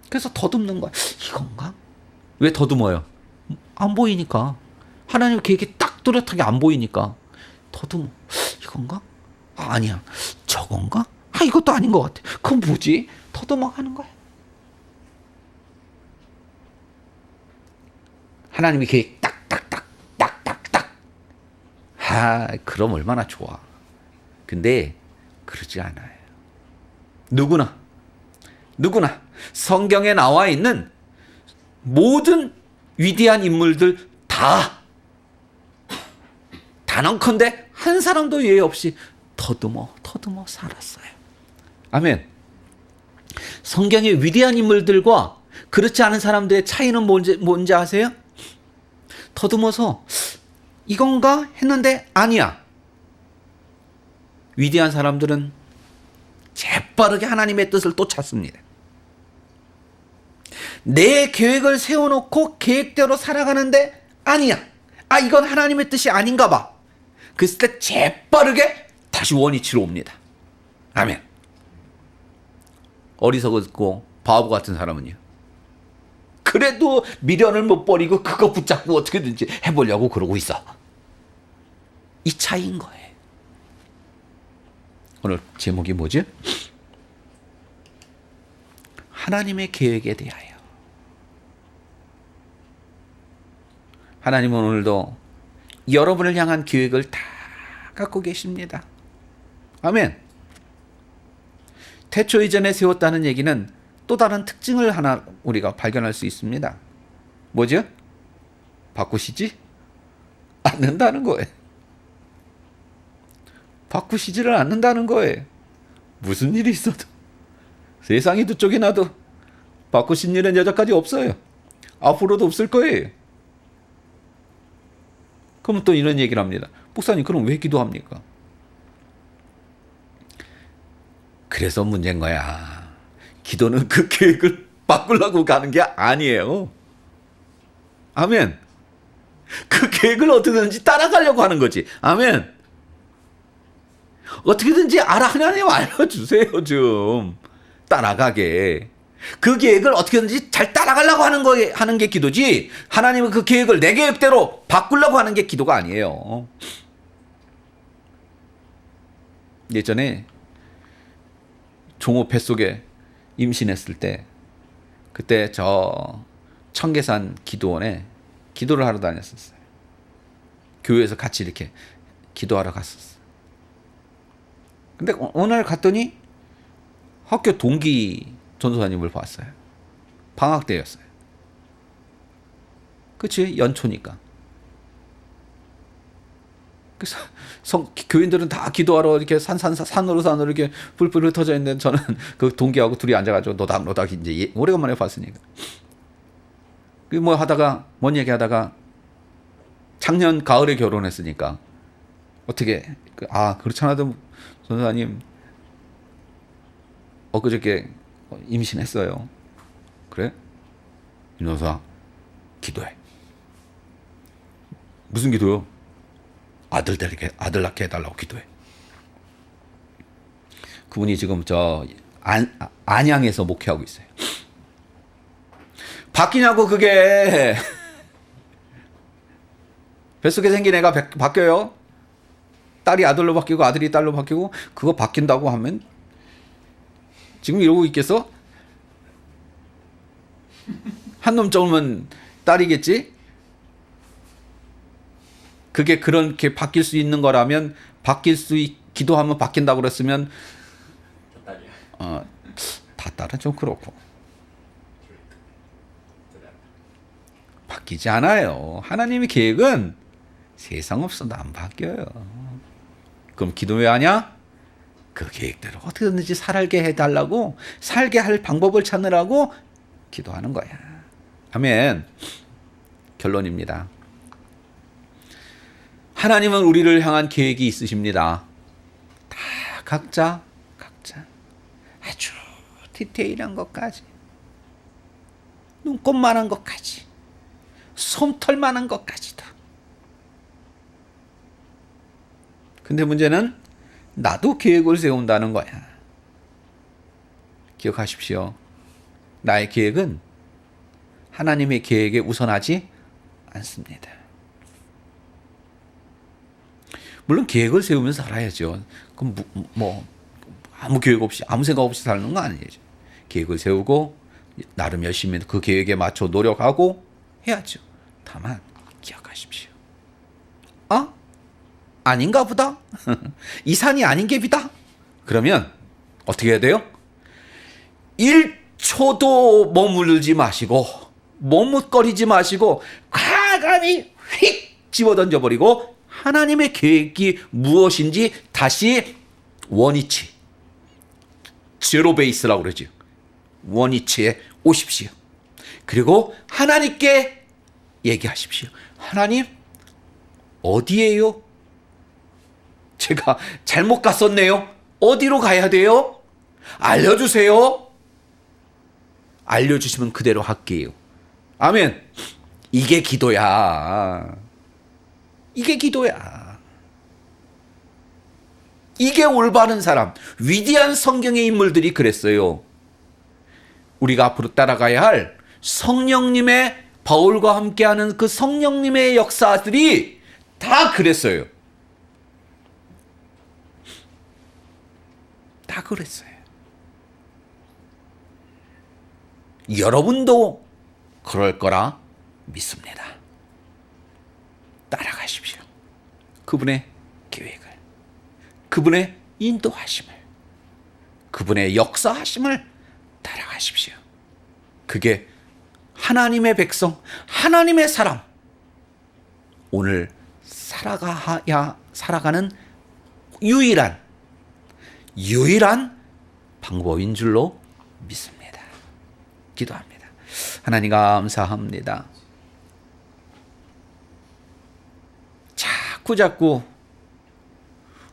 그래서 더듬는 거야. 이건가? 왜 더듬어요? 안 보이니까. 하나님 계획이 딱 뚜렷하게 안 보이니까 더듬어. 이건가? 아니야. 저건가? 이것도 아닌 것 같아. 그건 뭐지? 더듬어 하는 거야. 하나님이 계획 딱딱딱. 그럼 얼마나 좋아. 근데 그러지 않아요. 누구나 성경에 나와 있는 모든 위대한 인물들 다 단언컨대 한 사람도 예외 없이 더듬어 살았어요. 아멘. 성경의 위대한 인물들과 그렇지 않은 사람들의 차이는 뭔지 아세요? 더듬어서 이건가 했는데 아니야. 위대한 사람들은 재빠르게 하나님의 뜻을 또 찾습니다. 내 계획을 세워놓고 계획대로 살아가는데 아니야. 이건 하나님의 뜻이 아닌가 봐. 그랬을 때 재빠르게 다시 원위치로 옵니다. 아멘. 어리석고 바보 같은 사람은요. 그래도 미련을 못 버리고 그거 붙잡고 어떻게든지 해보려고 그러고 있어. 이 차이인 거예요. 오늘 제목이 뭐지? 하나님의 계획에 대하여. 하나님은 오늘도 여러분을 향한 계획을 다 갖고 계십니다. 아멘. 태초 이전에 세웠다는 얘기는 또 다른 특징을 하나 우리가 발견할 수 있습니다. 뭐죠? 바꾸시지 않는다는 거예요. 바꾸시지를 않는다는 거예요. 무슨 일이 있어도 세상이 두 쪽이 나도 바꾸신 일은 여태까지 없어요. 앞으로도 없을 거예요. 그럼 또 이런 얘기를 합니다. 목사님, 그럼 왜 기도합니까? 그래서 문제인 거야. 기도는 그 계획을 바꾸려고 가는 게 아니에요. 아멘. 그 계획을 어떻게든지 따라가려고 하는 거지. 아멘. 어떻게든지 하나님 알려주세요. 좀 따라가게. 그 계획을 어떻게든지 잘 따라가려고 하는 게 기도지, 하나님은 그 계획을 내 계획대로 바꾸려고 하는 게 기도가 아니에요. 예전에 종호 뱃속에 임신했을 때, 그때 저 청계산 기도원에 기도를 하러 다녔었어요. 교회에서 같이 이렇게 기도하러 갔었어요. 근데 어느 날 갔더니 학교 동기 전도사님을 봤어요. 방학 때였어요. 그치? 연초니까. 그래서 교인들은 다 기도하러 이렇게 산으로 이렇게 뿔뿔 흩어져 있는데 저는 그 동기하고 둘이 앉아가지고 노닥노닥 이제 오래간만에 봤으니까. 뭔 얘기하다가 작년 가을에 결혼했으니까 어떻게, 그렇잖아도 전도사님 엊그저께 임신했어요. 그래? 윤호사 기도해. 무슨 기도요? 아들 낳게 해달라고 기도해. 그분이 지금 안양에서 목회하고 있어요. 바뀌냐고 그게. 뱃속에 생긴 애가 바뀌어요. 딸이 아들로 바뀌고 아들이 딸로 바뀌고, 그거 바뀐다고 하면 지금 이러고 있겠어? 한 놈 적으면 딸이겠지? 그게 그렇게 바뀔 수 있는 거라면, 기도하면 바뀐다고 그랬으면 다 따라 좀 그렇고 바뀌지 않아요. 하나님의 계획은 세상 없어도 안 바뀌어요. 그럼 기도 왜 하냐? 그 계획대로 어떻게든지 살게 해달라고, 살게 할 방법을 찾느라고 기도하는 거야. 아멘. 결론입니다. 하나님은 우리를 향한 계획이 있으십니다. 다 각자 아주 디테일한 것까지, 눈곱만한 것까지, 솜털만한 것까지도. 근데 문제는 나도 계획을 세운다는 거야. 기억하십시오. 나의 계획은 하나님의 계획에 우선하지 않습니다. 물론 계획을 세우면서 살아야죠. 그럼 뭐 아무 계획 없이, 아무 생각 없이 사는 건 아니죠. 계획을 세우고 나름 열심히 그 계획에 맞춰 노력하고 해야죠. 다만 기억하십시오. 아닌가 보다. 이 산이 아닌 게 비다. 그러면 어떻게 해야 돼요? 1초도 머무르지 마시고, 머뭇거리지 마시고 과감히 휙 집어던져버리고 하나님의 계획이 무엇인지 다시 원위치, 제로 베이스라고 그러죠. 원위치에 오십시오. 그리고 하나님께 얘기하십시오. 하나님, 어디에요? 제가 잘못 갔었네요. 어디로 가야 돼요? 알려주세요. 알려주시면 그대로 할게요. 아멘. 이게 기도야. 이게 기도야. 이게 올바른 사람, 위대한 성경의 인물들이 그랬어요. 우리가 앞으로 따라가야 할 성령님의, 바울과 함께하는 그 성령님의 역사들이 다 그랬어요. 다 그랬어요. 여러분도 그럴 거라 믿습니다. 따라가십시오. 그분의 계획을, 그분의 인도하심을, 그분의 역사하심을 따라가십시오. 그게 하나님의 백성, 하나님의 사람, 오늘 살아가는 유일한 방법인 줄로 믿습니다. 기도합니다. 하나님 감사합니다. 자꾸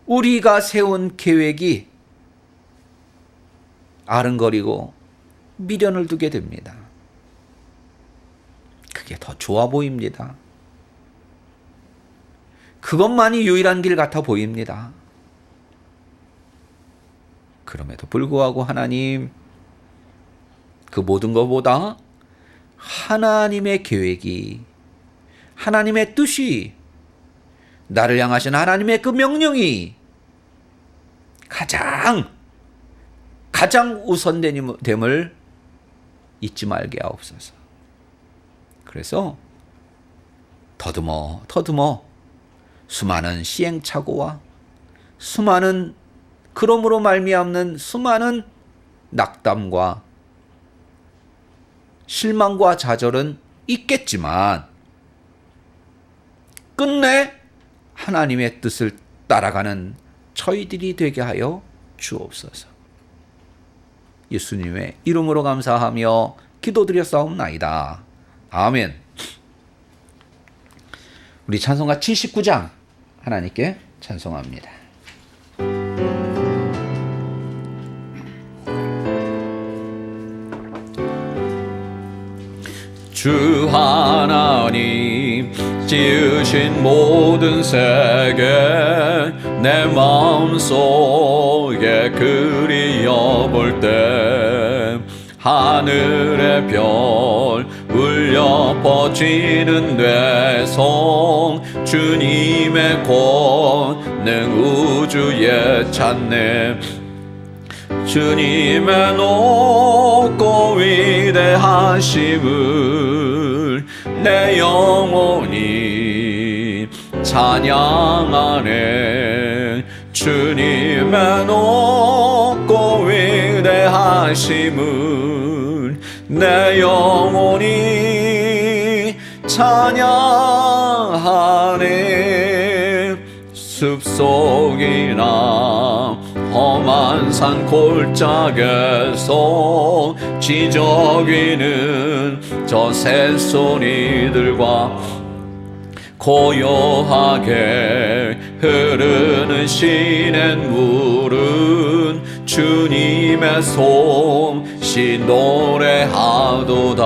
우리가 세운 계획이 아른거리고 미련을 두게 됩니다. 그게 더 좋아 보입니다. 그것만이 유일한 길 같아 보입니다. 그럼에도 불구하고 하나님, 그 모든 것보다 하나님의 계획이, 하나님의 뜻이, 나를 향하신 하나님의 그 명령이 가장 우선됨을 잊지 말게 하옵소서. 그래서 더듬어 수많은 시행착오와 수많은, 그러므로 말미암는 수많은 낙담과 실망과 좌절은 있겠지만 끝내 하나님의 뜻을 따라가는 저희들이 되게 하여 주옵소서. 예수님의 이름으로 감사하며 기도드렸사옵나이다. 아멘. 우리 찬송가 79장 하나님께 찬송합니다. 주 하나님 지으신 모든 세계 내 마음속에 그리워볼 때 하늘의 별 울려 퍼지는 뇌성 주님의 권능 우주에 찾네. 주님의 높고 위대하심을 내 영혼이 찬양하네. 주님의 높고 위대하심을 하심을 내 영혼이 찬양하네. 숲속이나 험한 산 골짜기에서 지저귀는 저 새소리들과 고요하게 흐르는 시냇물은 주님의 솜씨 노래하도다.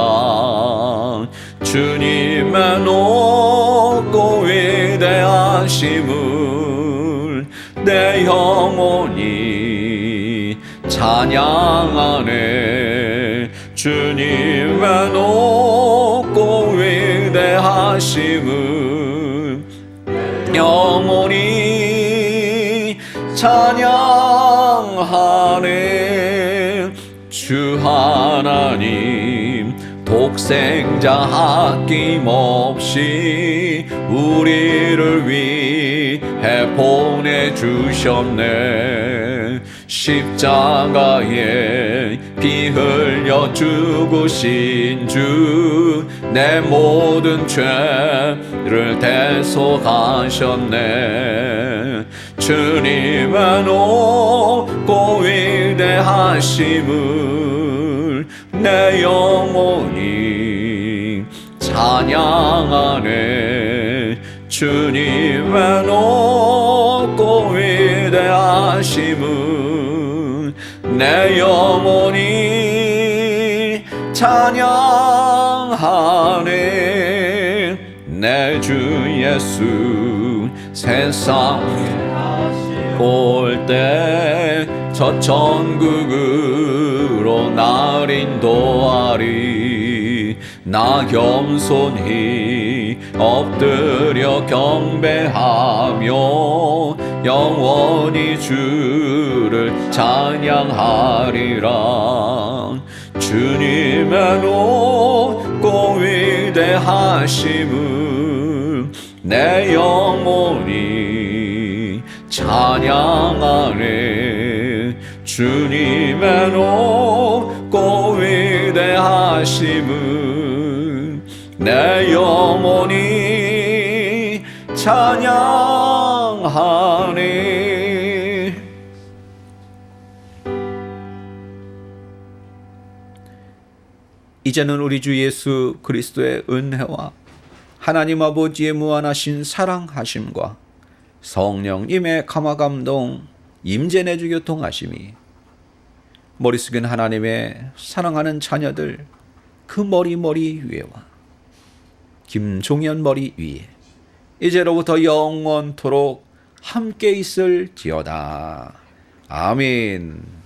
주님의 높고 위대하심을 내 영혼이 찬양하네. 주님의 높고 위대하심을 영혼이 찬양하네. 주 하나님 독생자 아낌없이 우리를 위해 보내주셨네. 십자가에 피 흘려 죽으신 주 내 모든 죄를 대속하셨네. 주님의 높고 위대하심을 내 영혼이 찬양하네. 주님의 높고 위대하심을 내 영혼이 찬양하네. 내 주 예수 세상에 올 때 저 천국으로 날 인도하리. 나 겸손히 엎드려 경배하며 영원히 주를 찬양하리라. 주님의 높고 위대하심을 내 영혼이 찬양하네. 주님의 높고 위대하심을 내 영혼이 찬양하네. 이제는 우리 주 예수 그리스도의 은혜와 하나님 아버지의 무한하신 사랑하심과 성령님의 감화감동 임재 내주 교통하심이 머리 숙인 하나님의 사랑하는 자녀들 그 머리 위에와 김종현 머리 위에 이제로부터 영원토록 함께 있을지어다. 아멘.